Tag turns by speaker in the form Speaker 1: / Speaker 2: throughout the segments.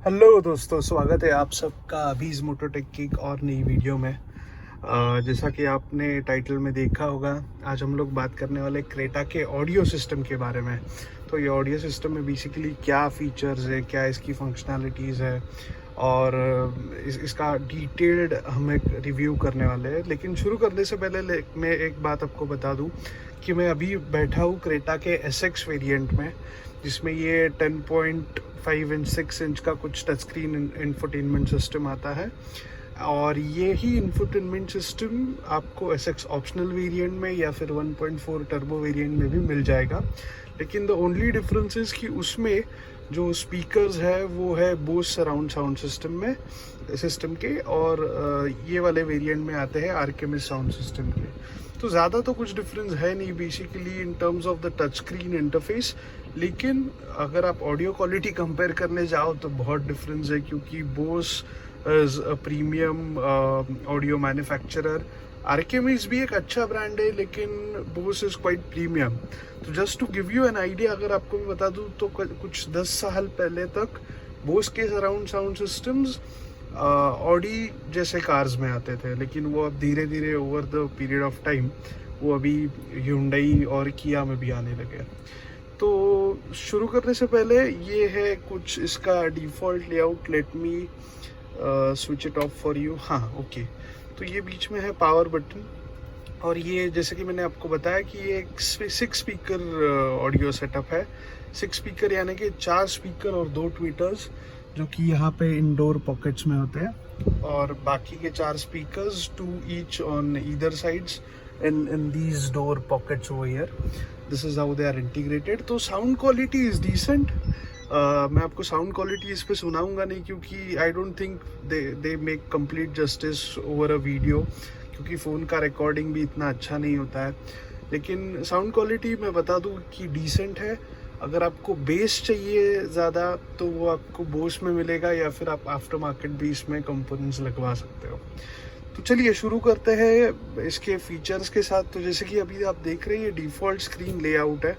Speaker 1: Hello दोस्तों, स्वागत है आप सबका अभीज मोटोटेक की एक और नई वीडियो में। जैसा कि आपने टाइटल में देखा होगा, आज हम लोग बात करने वाले क्रेटा के ऑडियो सिस्टम के बारे में। तो ये ऑडियो सिस्टम में बेसिकली क्या फीचर्स है, क्या इसकी फंक्शनैलिटीज़ है और इसका डिटेल्ड हम एक रिव्यू करने वाले हैं। लेकिन शुरू करने से पहले मैं एक बात आपको बता दूं कि मैं अभी बैठा हूँ क्रेटा के SX वेरिएंट में, जिसमें ये 10.5 इंच 6 इंच का कुछ टच स्क्रीन इंफोटेनमेंट सिस्टम आता है। और ये ही इंफोटेनमेंट सिस्टम आपको SX ऑप्शनल वेरिएंट में या फिर 1.4 टर्बो वेरिएंट में भी मिल जाएगा। लेकिन द ओनली डिफरेंस इज कि उसमें जो स्पीकर्स है वो है बोस सराउंड साउंड सिस्टम के, और ये वाले वेरिएंट में आते हैं आर्केमिस साउंड सिस्टम के। तो ज़्यादा तो कुछ डिफरेंस है नहीं basically in terms of the touch screen interface. लेकिन अगर आप ऑडियो क्वालिटी कंपेयर करने जाओ तो बहुत डिफरेंस है, क्योंकि Bose is a premium audio manufacturer. आर्केमिस भी एक अच्छा ब्रांड है, लेकिन बोस इज क्वाइट प्रीमियम। तो just to give you an idea, अगर आपको मैं बता दूं तो कुछ 10 साल पहले तक बोस के सराउंड साउंड सिस्टम्स ऑडी जैसे कार्स में आते थे, लेकिन वो अब धीरे धीरे over the period of time वो अभी Hyundai और किया में भी आने लगे। तो शुरू करने से पहले ये है कुछ इसका default layout. Let me switch it of for you. हाँ, ओके। तो ये बीच में है पावर बटन, और ये जैसे कि मैंने आपको बताया कि ये एक 6 स्पीकर ऑडियो सेटअप है। 6 स्पीकर यानी कि 4 स्पीकर और 2 ट्वीटर्स, जो कि यहाँ पे इंडोर पॉकेट्स में होते हैं, और बाकी के 4 speakers 2 each on either sides in these door pockets over here. This is how they are integrated. तो साउंड क्वालिटी इज डिसेंट। मैं आपको साउंड क्वालिटी इस पे सुनाऊंगा नहीं, क्योंकि I don't think they make complete justice over a video, क्योंकि phone का रिकॉर्डिंग भी इतना अच्छा नहीं होता है। लेकिन साउंड क्वालिटी मैं बता दूं कि डिसेंट है। अगर आपको बेस चाहिए ज़्यादा तो वो आपको बोस में मिलेगा, या फिर आप आफ्टर मार्केट भी इसमें कंपोनेंट्स लगवा सकते हो। तो चलिए शुरू करते हैं इसके फीचर्स के साथ। तो जैसे कि अभी आप देख रहे हैं, ये डिफ़ॉल्ट स्क्रीन लेआउट है।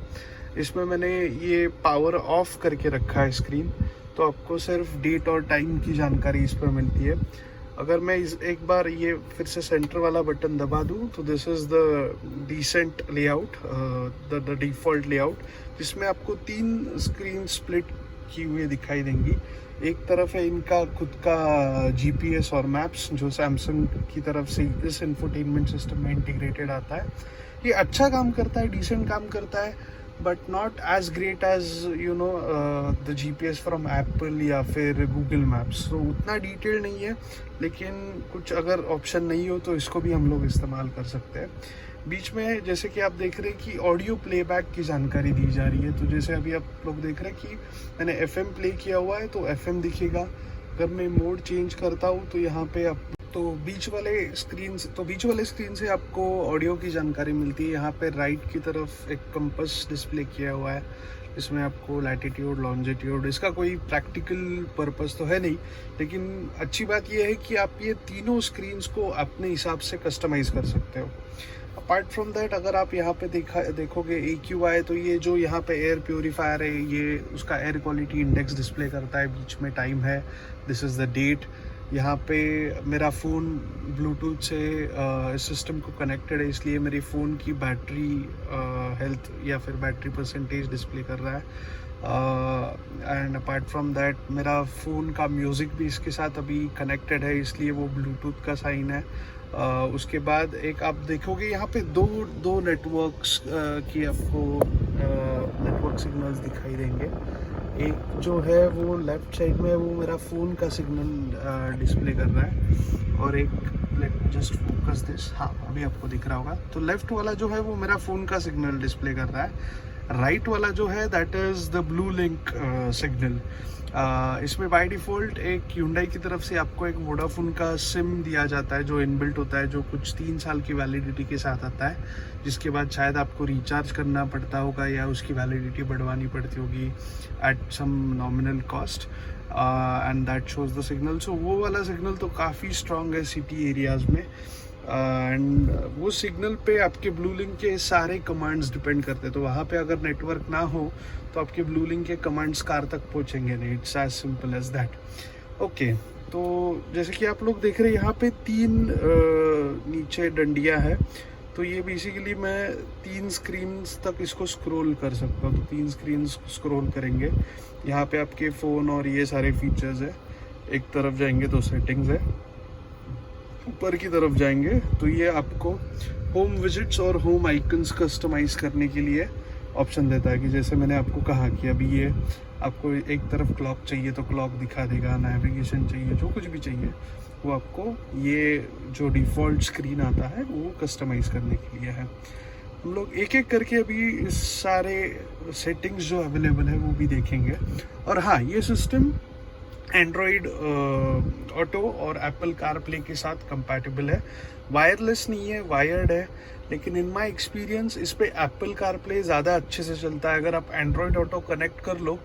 Speaker 1: इसमें मैंने ये पावर ऑफ करके रखा है स्क्रीन, तो आपको सिर्फ डेट और टाइम की जानकारी इस पर मिलती है। अगर मैं एक बार ये फिर से सेंटर वाला बटन दबा दूं तो this is the decent layout, the default layout, जिसमें आपको 3 स्क्रीन स्प्लिट की हुई दिखाई देंगी। एक तरफ है इनका खुद का GPS और मैप्स, जो सैमसंग की तरफ से इस इंफोटेनमेंट सिस्टम में इंटीग्रेटेड आता है। ये अच्छा काम करता है, डिसेंट काम करता है, but not as great as you know the GPS from Apple या फिर गूगल मैप्स। तो उतना डिटेल नहीं है, लेकिन कुछ अगर ऑप्शन नहीं हो तो इसको भी हम लोग इस्तेमाल कर सकते हैं। बीच में जैसे कि आप देख रहे हैं कि ऑडियो प्लेबैक की जानकारी दी जा रही है। तो जैसे अभी आप लोग देख रहे हैं कि मैंने FM प्ले किया हुआ है, तो FM दिखेगा। अगर मैं मोड चेंज करता हूँ तो यहाँ पे आप बीच वाले स्क्रीन से आपको ऑडियो की जानकारी मिलती है। यहाँ पे राइट की तरफ एक कंपास डिस्प्ले किया हुआ है, इसमें आपको लैटिट्यूड, लॉन्जिट्यूड, इसका कोई प्रैक्टिकल पर्पस तो है नहीं, लेकिन अच्छी बात यह है कि आप ये तीनों स्क्रीन्स को अपने हिसाब से कस्टमाइज़ कर सकते हो। अपार्ट फ्रॉम दैट, अगर आप यहाँ पे देखोगे AQI, तो ये जो यहाँ पे एयर प्योरीफायर है, ये उसका एयर क्वालिटी इंडेक्स डिस्प्ले करता है। बीच में टाइम है, दिस इज़ द डेट। यहाँ पे मेरा फ़ोन ब्लूटूथ से इस सिस्टम को कनेक्टेड है, इसलिए मेरे फ़ोन की बैटरी हेल्थ या फिर बैटरी परसेंटेज डिस्प्ले कर रहा है। एंड अपार्ट फ्रॉम दैट, मेरा फ़ोन का म्यूज़िक भी इसके साथ अभी कनेक्टेड है, इसलिए वो ब्लूटूथ का साइन है। उसके बाद एक आप देखोगे यहाँ पे दो नेटवर्क्स की आपको नेटवर्क सिग्नल्स दिखाई देंगे। एक जो है वो लेफ्ट साइड में, वो मेरा फ़ोन का सिग्नल डिस्प्ले कर रहा है, और एक लेट जस्ट फोकस दिस, हाँ अभी आपको दिख रहा होगा। तो लेफ्ट वाला जो है वो मेरा फ़ोन का सिग्नल डिस्प्ले कर रहा है। राइट वाला जो है that is the blue link signal. इसमें बाय डिफ़ॉल्ट एक Hyundai की तरफ से आपको एक वोडाफोन का सिम दिया जाता है, जो इनबिल्ट होता है, जो कुछ 3 साल की वैलिडिटी के साथ आता है, जिसके बाद शायद आपको रिचार्ज करना पड़ता होगा या उसकी वैलिडिटी बढ़वानी पड़ती होगी at some nominal cost, and that shows the signal. So वो वाला सिग्नल तो काफ़ी स्ट्रॉन्ग है सिटी एरियाज़ में। एंड वो सिग्नल पे आपके ब्लू लिंक के सारे कमांड्स डिपेंड करते हैं। तो वहाँ पे अगर नेटवर्क ना हो तो आपके ब्लू लिंक के कमांड्स कार तक पहुँचेंगे नहीं। It's as simple as that. Okay, तो जैसे कि आप लोग देख रहे हैं यहाँ पे 3 नीचे डंडियाँ है। तो ये बेसिकली मैं 3 स्क्रीन्स तक इसको स्क्रॉल कर सकता हूँ। तो 3 स्क्रीन स्क्रॉल करेंगे। यहाँ पे आपके फ़ोन और ये सारे फीचर्स है। एक तरफ जाएंगे तो सेटिंग्स है, ऊपर की तरफ जाएंगे तो ये आपको होम विजिट्स और होम आइकन्स कस्टमाइज करने के लिए ऑप्शन देता है। कि जैसे मैंने आपको कहा कि अभी ये आपको एक तरफ क्लॉक चाहिए तो क्लॉक दिखा देगा, नेविगेशन चाहिए, जो कुछ भी चाहिए वो आपको ये जो डिफ़ॉल्ट स्क्रीन आता है वो कस्टमाइज़ करने के लिए है। हम लोग एक एक करके अभी सारे सेटिंग्स जो अवेलेबल है वो भी देखेंगे। और हाँ, ये सिस्टम एंड्रॉयड ऑटो और एप्पल कारप्ले के साथ कंपैटिबल है। वायरलेस नहीं है, वायर्ड है। लेकिन इन माय एक्सपीरियंस इस पे एप्पल कारप्ले ज़्यादा अच्छे से चलता है। अगर आप एंड्रॉयड ऑटो कनेक्ट कर लो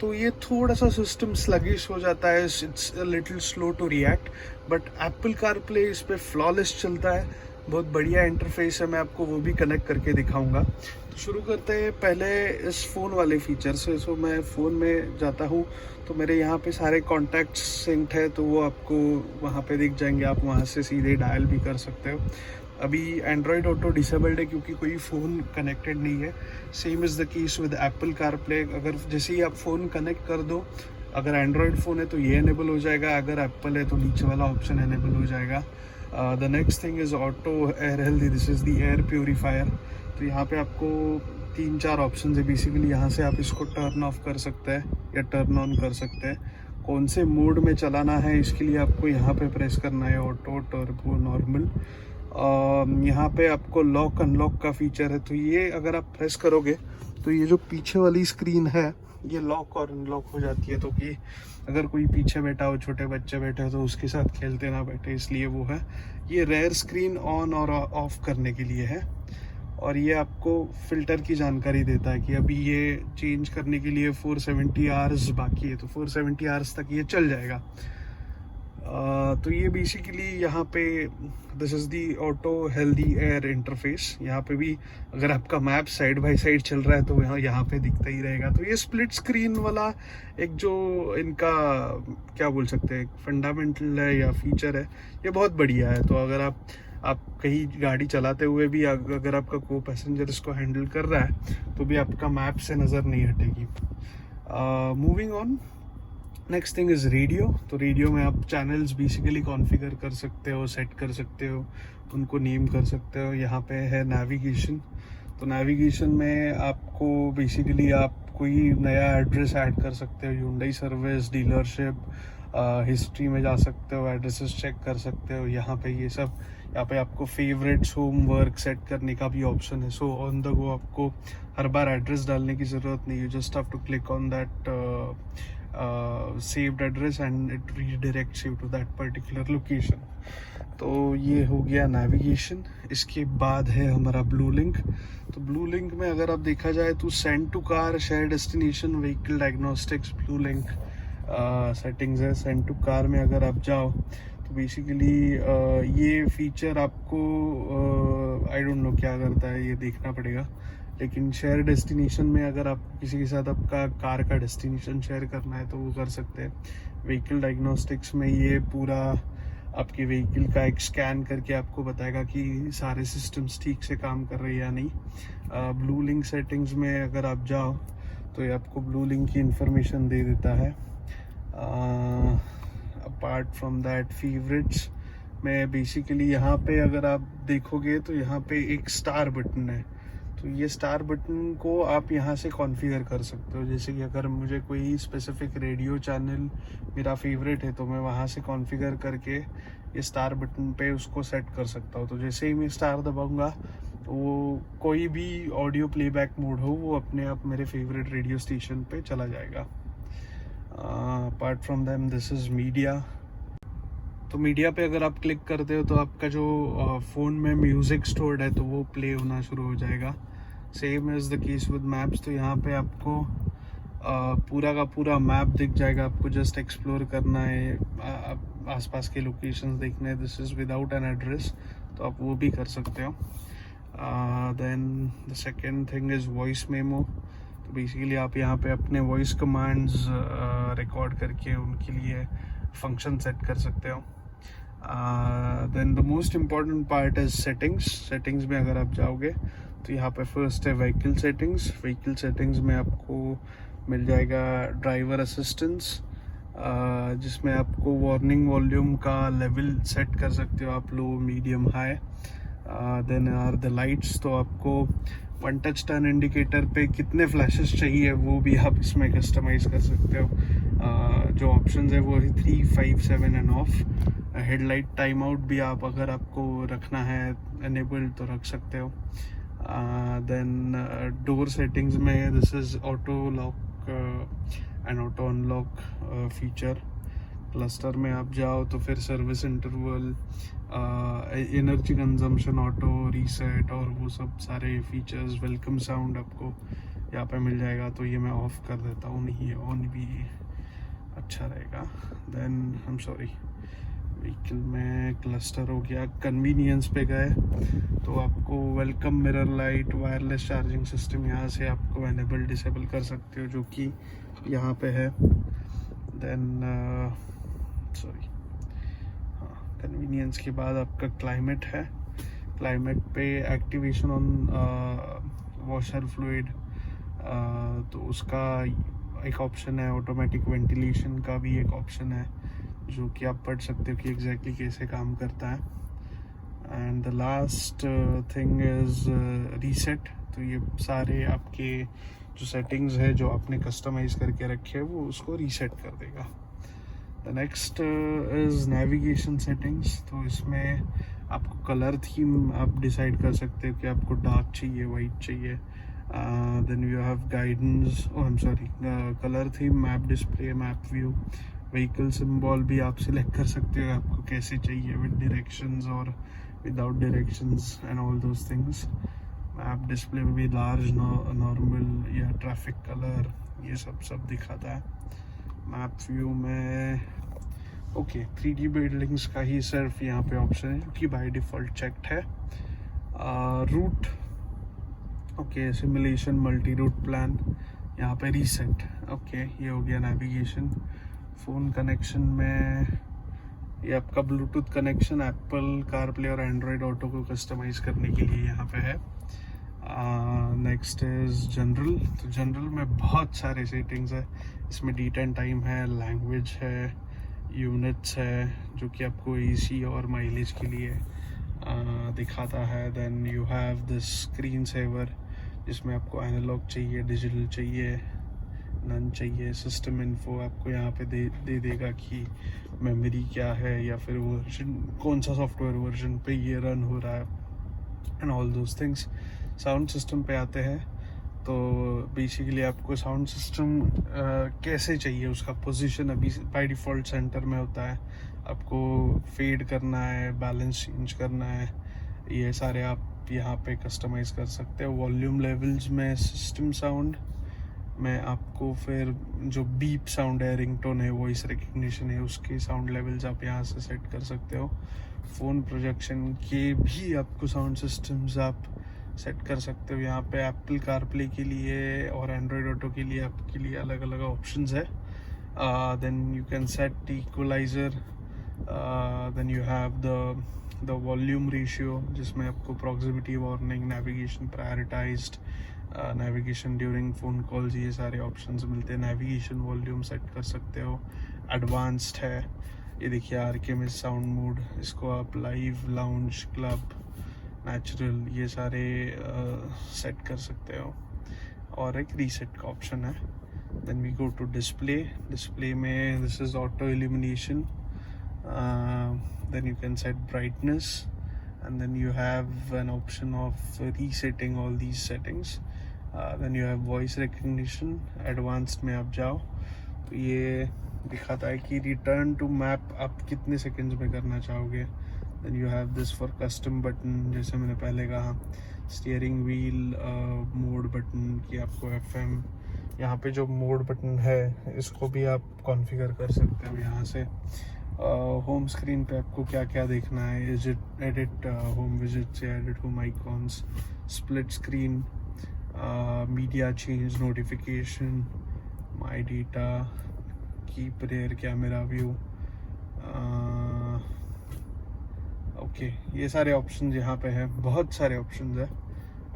Speaker 1: तो ये थोड़ा सा सिस्टम स्लगिश हो जाता है, it's a little slow to react. But Apple CarPlay इस पे फ्लॉलेस चलता है, बहुत बढ़िया इंटरफेस है। मैं आपको वो भी कनेक्ट करके दिखाऊंगा। तो शुरू करते हैं पहले इस फ़ोन वाले फीचर से। सो मैं फ़ोन में जाता हूँ तो मेरे यहाँ पे सारे कॉन्टैक्ट्स सिंक्ड है, तो वो आपको वहाँ पे दिख जाएंगे। आप वहाँ से सीधे डायल भी कर सकते हो। अभी एंड्रॉयड ऑटो डिसेबल्ड है क्योंकि कोई फ़ोन कनेक्टेड नहीं है। Same is the case with Apple CarPlay. अगर जैसे ही आप फ़ोन कनेक्ट कर दो, अगर एंड्रॉयड फ़ोन है तो ये इनेबल हो जाएगा, अगर एप्पल है तो नीचे वाला ऑप्शन इनेबल हो जाएगा। The next thing is auto air healthy. This is the air purifier. तो यहाँ पे आपको 3-4 ऑप्शन है बेसिकली। यहाँ से आप इसको टर्न ऑफ कर सकते हैं या टर्न ऑन कर सकते हैं। कौन से मोड में चलाना है इसके लिए आपको यहाँ पे प्रेस करना है, ऑटो, टर्बो, नॉर्मल। यहाँ पे आपको लॉक अनलॉक का फीचर है। तो ये अगर आप प्रेस करोगे तो ये जो पीछे वाली स्क्रीन है ये लॉक और अनलॉक हो जाती है। तो कि अगर कोई पीछे बैठा हो, छोटे बच्चे बैठे हो, तो उसके साथ खेलते ना बैठे, इसलिए वो है। ये रेयर स्क्रीन ऑन और ऑफ करने के लिए है। और ये आपको फ़िल्टर की जानकारी देता है कि अभी ये चेंज करने के लिए 470 आवर्स बाकी है, तो 470 आवर्स तक ये चल जाएगा। तो ये बेसिकली यहाँ पे this is the auto healthy air interface. यहाँ पे भी अगर आपका मैप साइड बाय साइड चल रहा है तो यहाँ पे दिखता ही रहेगा। तो ये स्प्लिट स्क्रीन वाला एक जो इनका क्या बोल सकते हैं फंडामेंटल है या फीचर है, ये बहुत बढ़िया है। तो अगर आप कहीं गाड़ी चलाते हुए भी अगर आपका को पैसेंजर इसको हैंडल कर रहा है तो भी आपका मैप से नज़र नहीं हटेगी। Moving on, next thing is radio. तो रेडियो में आप चैनल्स बेसिकली कॉन्फ़िगर कर सकते हो, सेट कर सकते हो, उनको नेम कर सकते हो। यहाँ पे है नेविगेशन। तो नेविगेशन में आपको बेसिकली आप कोई नया एड्रेस ऐड कर सकते हो, Hyundai सर्विस, डीलरशिप, हिस्ट्री में जा सकते हो, एड्रेसेस चेक कर सकते हो। यहाँ पे ये सब, यहाँ पे आपको फेवरेट्स, होमवर्क सेट करने का भी ऑप्शन है। सो ऑन द गो आपको हर बार एड्रेस डालने की ज़रूरत नहीं है। Just have to click on that saved address and it redirects you to that particular location। तो ये हो गया नेविगेशन। इसके बाद है हमारा ब्लू लिंक। तो ब्लू लिंक में अगर आप देखा जाए तो send to car, share destination, vehicle diagnostics, blue link settings है। सेंड टू कार में अगर आप जाओ तो बेसिकली ये फीचर आपको आई डोंट नो क्या करता है, ये देखना पड़ेगा। लेकिन शेयर डेस्टिनेशन में अगर आप किसी के साथ आपका कार का डेस्टिनेशन शेयर करना है तो वो कर सकते हैं। व्हीकल डायग्नोस्टिक्स में ये पूरा आपके व्हीकल का एक स्कैन करके आपको बताएगा कि सारे सिस्टम्स ठीक से काम कर रहे हैं या नहीं। ब्लू लिंक सेटिंग्स में अगर आप जाओ तो ये आपको ब्लू लिंक की इंफॉर्मेशन दे देता है। अपार्ट फ्रॉम दैट, फेवरेट्स में बेसिकली यहाँ पे अगर आप देखोगे तो यहाँ पे एक स्टार बटन है। तो ये स्टार बटन को आप यहाँ से कॉन्फ़िगर कर सकते हो। जैसे कि अगर मुझे कोई स्पेसिफिक रेडियो चैनल मेरा फेवरेट है तो मैं वहाँ से कॉन्फ़िगर करके ये स्टार बटन पे उसको सेट कर सकता हूँ। तो जैसे ही मैं स्टार दबाऊँगा तो वो कोई भी ऑडियो प्लेबैक मोड हो वो अपने आप मेरे फेवरेट रेडियो स्टेशन पे चला जाएगा। Apart from them, this is media. तो मीडिया पे अगर आप क्लिक करते हो तो आपका जो फ़ोन में म्यूज़िक स्टोर्ड है तो वो प्ले होना शुरू हो जाएगा। Same is the case with maps. तो यहाँ पे आपको पूरा का पूरा मैप दिख जाएगा। आपको जस्ट एक्सप्लोर करना है, आसपास के लोकेशंस देखने हैं। This is without an address. तो आप वो भी कर सकते हो। Then the second thing is voice memo. तो बेसिकली आप यहाँ पे अपने वॉइस कमांड्स रिकॉर्ड करके उनके लिए फंक्शन सेट कर सकते हो। Then the most important part is settings. Settings में अगर आप जाओगे तो यहाँ पे फर्स्ट है व्हीकल सेटिंग्स। व्हीकल सेटिंग्स में आपको मिल जाएगा ड्राइवर असिस्टेंस, जिसमें आपको वार्निंग वॉल्यूम का लेवल सेट कर सकते हो आप, low medium high. Then are the lights, तो आपको वन टच टर्न इंडिकेटर पे कितने फ्लैशेस चाहिए वो भी आप इसमें कस्टमाइज़ कर सकते हो। जो ऑप्शंस है वो है 3, 5, 7 end of. Headlight time out भी आप अगर आपको रखना है एनेबल्ड तो रख सकते हो। देन डोर सेटिंग्स में this is auto lock and auto unlock feature. Cluster में आप जाओ तो फिर service interval, energy consumption, auto reset और वो सब सारे फीचर्स। वेलकम साउंड आपको यहाँ पे मिल जाएगा, तो ये मैं ऑफ कर देता हूँ, नहीं ऑन भी अच्छा रहेगा। Then I am sorry, vehicle में क्लस्टर हो गया। कन्वीनियंस पे गए तो आपको welcome mirror light, wireless charging system यहाँ से आपको एनेबल डिसेबल कर सकते हो, जो कि यहाँ पे है। देन सॉरी, हाँ, कन्वीनियंस के बाद आपका क्लाइमेट है। क्लाइमेट पे एक्टिवेशन ऑन वॉशर फ्लूइड, तो उसका एक ऑप्शन है। ऑटोमेटिक वेंटिलेशन का भी एक ऑप्शन है, जो कि आप पढ़ सकते हो कि एग्जैक्टली कैसे काम करता है। And the last thing is reset. तो ये सारे आपके जो सेटिंग्स है जो आपने कस्टमाइज करके रखे हैं वो उसको रीसेट कर देगा। The next is navigation settings. तो इसमें आपको कलर थीम आप डिसाइड कर सकते हो कि आपको डार्क चाहिए, वाइट चाहिए। Then you have guidance, I am sorry, colour theme, map display, map view. Vehicle symbol भी आप सिलेक्ट कर सकते हो आपको कैसे चाहिए, विद डायरेक्शंस और without directions and all those things. Map display में भी लार्ज, नॉर्मल या ट्रैफिक कलर, ये सब दिखाता है। मैप व्यू में ओके 3D बिल्डिंग्स का ही सिर्फ यहाँ पे ऑप्शन है, जो कि बाय डिफ़ॉल्ट चेक्ड है। Root, okay, simulation, multi route plan, यहाँ पे रीसेट। ओके, ये हो गया नेविगेशन। फ़ोन कनेक्शन में ये आपका ब्लूटूथ कनेक्शन एप्पल कारप्ले और एंड्रॉयड ऑटो को कस्टमाइज़ करने के लिए यहाँ पे है। Next is general. तो जनरल में बहुत सारे सेटिंग्स है। इसमें डेट एंड टाइम है, लैंग्वेज है, यूनिट्स है, जो कि आपको AC और माइलेज के लिए दिखाता है। Then you have this screen saver, जिसमें आपको एनालॉग चाहिए, डिजिटल चाहिए, नन चाहिए। सिस्टम इन्फो आपको यहाँ पे दे देगा कि मेमोरी क्या है या फिर वर्जन, कौन सा सॉफ्टवेयर वर्जन पे ये रन हो रहा है, and all those things. Sound system पे आते हैं तो बेसिकली आपको साउंड सिस्टम कैसे चाहिए, उसका पोजीशन अभी बाय डिफ़ॉल्ट सेंटर में होता है। आपको फेड करना है, बैलेंस चेंज करना है, ये सारे आप यहाँ पे कस्टमाइज़ कर सकते हो। वॉल्यूम लेवल्स में सिस्टम साउंड में आपको फिर जो बीप साउंड है, रिंगटोन है, वॉइस रिकग्निशन है, उसके साउंड लेवल्स आप यहाँ से सेट कर सकते हो। फ़ोन प्रोजेक्शन के भी आपको साउंड सिस्टम्स आप सेट कर सकते हो। यहाँ पे एप्पल कारप्ले के लिए और एंड्रॉयड ऑटो के लिए आपके लिए अलग अलग ऑप्शंस है। Then you can set equaliser. Then you have the volume ratio, जिसमें आपको proximity warning, navigation prioritised, navigation during phone calls, ये सारे ऑप्शंस मिलते हैं। नेविगेशन वॉल्यूम सेट कर सकते हो। एडवांस्ड है, ये देखिए RKMS साउंड मोड, इसको आप लाइव, लाउंज, क्लब, नेचुरल, ये सारे सेट कर सकते हो। और एक रीसेट का ऑप्शन है। Then we go to display. Display में this is auto illumination. Then you can set brightness and then you have an option of resetting all these settings. Then you have voice recognition. Advanced में आप जाओ तो ये दिखाता है कि return to map आप कितने सेकंड्स में करना चाहोगे। Then you have this for custom button, जैसे मैंने पहले कहा। स्टीयरिंग व्हील मोड बटन की आपको FM यहाँ पे जो मोड बटन है इसको भी आप कॉन्फ़िगर कर सकते हो यहाँ से। होम स्क्रीन पे आपको क्या क्या देखना है, एडिट होम विजिट्स या edit home icons, split screen, media change, notification, my data, keep rare camera view, okay ये सारे ऑप्शन यहाँ पे हैं, बहुत सारे ऑप्शन है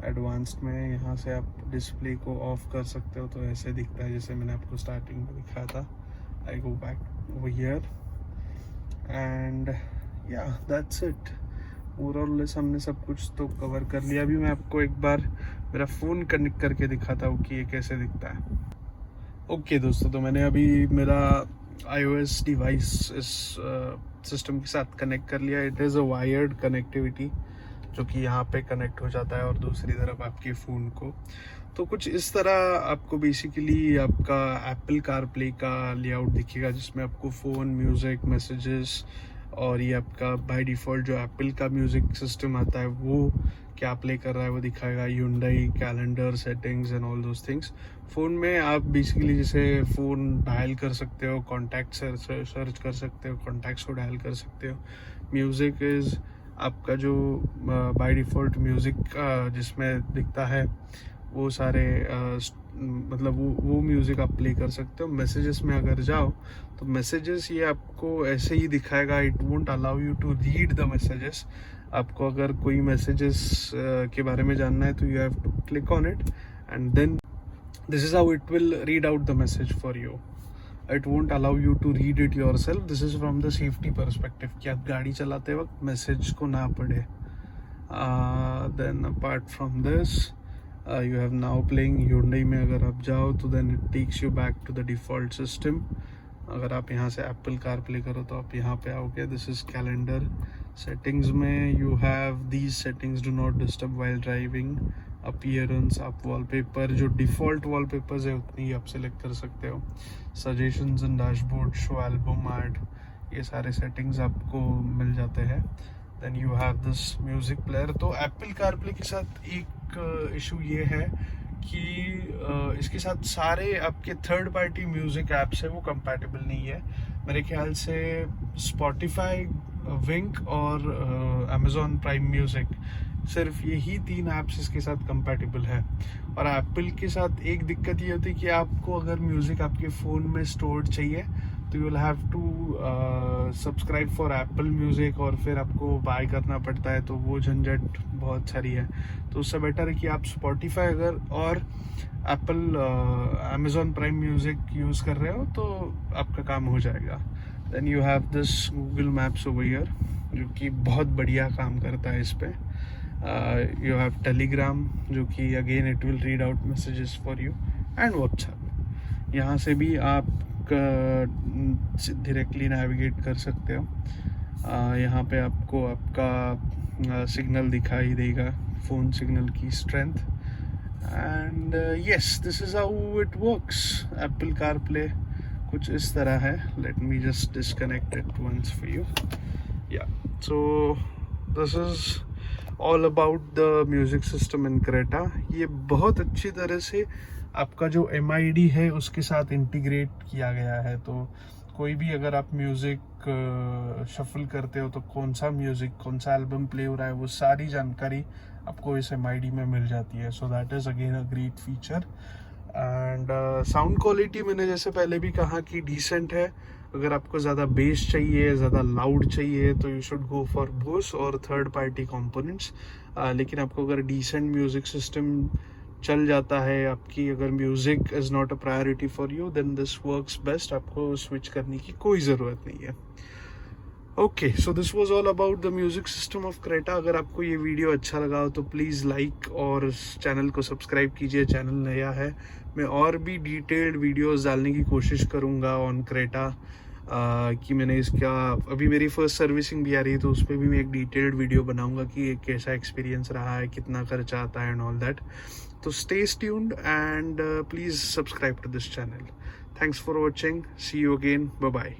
Speaker 1: एडवांस्ड में। यहाँ से आप डिस्प्ले को ऑफ कर सकते हो तो ऐसे दिखता है जैसे मैंने आपको स्टार्टिंग में दिखाया था। I go back over here and yeah that's it. Overall हमने सब कुछ तो कवर कर लिया। अभी मैं आपको एक बार मेरा फ़ोन कनेक्ट करके दिखाता हूँ कि ये कैसे दिखता है। ओके दोस्तों, तो मैंने अभी मेरा iOS डिवाइस इस सिस्टम के साथ कनेक्ट कर लिया। It is a wired connectivity जो कि यहाँ पे कनेक्ट हो जाता है और दूसरी तरफ आपके फ़ोन को। तो कुछ इस तरह आपको बेसिकली आपका एप्पल कारप्ले का लेआउट दिखेगा जिसमें आपको फ़ोन, म्यूज़िक, मैसेजेस और ये आपका बाय डिफ़ॉल्ट जो एप्पल का म्यूज़िक सिस्टम आता है वो क्या प्ले कर रहा है वो दिखाएगा। Hyundai, calendar, settings and all those things. Phone में आप बेसिकली जैसे फ़ोन डायल कर सकते हो, कॉन्टैक्ट सर्च कर सकते हो, कॉन्टैक्ट्स को डायल कर सकते हो। म्यूज़िक इज़ आपका जो बाय डिफ़ॉल्ट म्यूज़िक जिसमें दिखता है वो सारे मतलब वो म्यूज़िक आप प्ले कर सकते हो। मैसेजेस में अगर जाओ तो मैसेजेस ये आपको ऐसे ही दिखाएगा। It won't allow you to read the messages. आपको अगर कोई मैसेजेस के बारे में जानना है तो you have to click on it and then this is how it will read out the message for you. It won't allow you to read it yourself. This is from the safety perspective कि आप गाड़ी चलाते वक्त message को ना पढ़े। Then apart from this you have now playing Hyundai में अगर आप जाओ तो then it takes you back to the default system. अगर आप यहाँ से एप्पल कारप्ले करो तो आप यहाँ पे आओगे। This is calendar. सेटिंग्स में you have these settings, do not disturb while driving, appearance, आप वॉलपेपर जो डिफ़ॉल्ट वॉलपेपर्स है उतनी ही आप सेलेक्ट कर सकते हो। Suggestions in dashboard, show album ad, ये सारे सेटिंग्स आपको मिल जाते हैं। Then you have this music player. तो एप्पल कारप्ले के साथ एक इशू ये है कि इसके साथ सारे आपके थर्ड पार्टी म्यूज़िक ऐप्स है वो कंपैटिबल नहीं है। मेरे ख्याल से स्पॉटिफाई, विंक और अमेज़ॉन प्राइम म्यूज़िक, सिर्फ यही 3 ऐप्स इसके साथ कंपैटिबल है। और एप्पल के साथ एक दिक्कत ये होती है कि आपको अगर म्यूज़िक आपके फ़ोन में स्टोर्ड चाहिए तो you will have to subscribe for Apple Music और फिर आपको बाय करना पड़ता है, तो वो झंझट बहुत सारी है। तो उससे बेटर है कि आप स्पॉटिफाई अगर और Apple Amazon Prime Music use कर रहे हो तो आपका काम हो जाएगा। Then you have this Google Maps over here जो कि बहुत बढ़िया काम करता है इस पर। यू हैव टेलीग्राम जो कि again it will read out messages for you and WhatsApp. यहाँ से भी आप डायरेक्टली नेविगेट कर सकते हो। यहाँ पे आपको आपका सिग्नल दिखाई देगा, फ़ोन सिग्नल की strength. And yes, this is how it works. Apple CarPlay कुछ इस तरह है। Let me just disconnect it once for you. Yeah so this is all about the music system in Creta. ये बहुत अच्छी तरह से आपका जो MID है उसके साथ इंटीग्रेट किया गया है। तो कोई भी अगर आप म्यूज़िक शफल करते हो तो कौन सा म्यूज़िक, कौन सा एल्बम प्ले हो रहा है वो सारी जानकारी आपको इस MID में मिल जाती है। So that is again a great feature. And sound quality मैंने जैसे पहले भी कहा कि डिसेंट है। अगर आपको ज़्यादा बेस चाहिए, ज़्यादा लाउड चाहिए तो you should go for Bose और थर्ड पार्टी कंपोनेंट्स। लेकिन आपको अगर डिसेंट म्यूज़िक सिस्टम चल जाता है, आपकी अगर music is not a priority for you, then this works best. आपको स्विच करने की कोई ज़रूरत नहीं है। Okay, so this was all about the music system of Creta. अगर आपको ये वीडियो अच्छा लगा हो तो प्लीज़ लाइक और चैनल को सब्सक्राइब कीजिए। चैनल नया है, मैं और भी डिटेल्ड वीडियोस डालने की कोशिश करूँगा ऑन क्रेटा। कि मैंने इसका अभी मेरी फर्स्ट सर्विसिंग भी आ रही है तो उस पर भी मैं एक डिटेल्ड वीडियो बनाऊंगा कि ये कैसा एक्सपीरियंस रहा है, कितना खर्चा आता है एंड ऑल दैट। तो stay tuned and please subscribe to this channel. Thanks for watching, see you again, bye bye.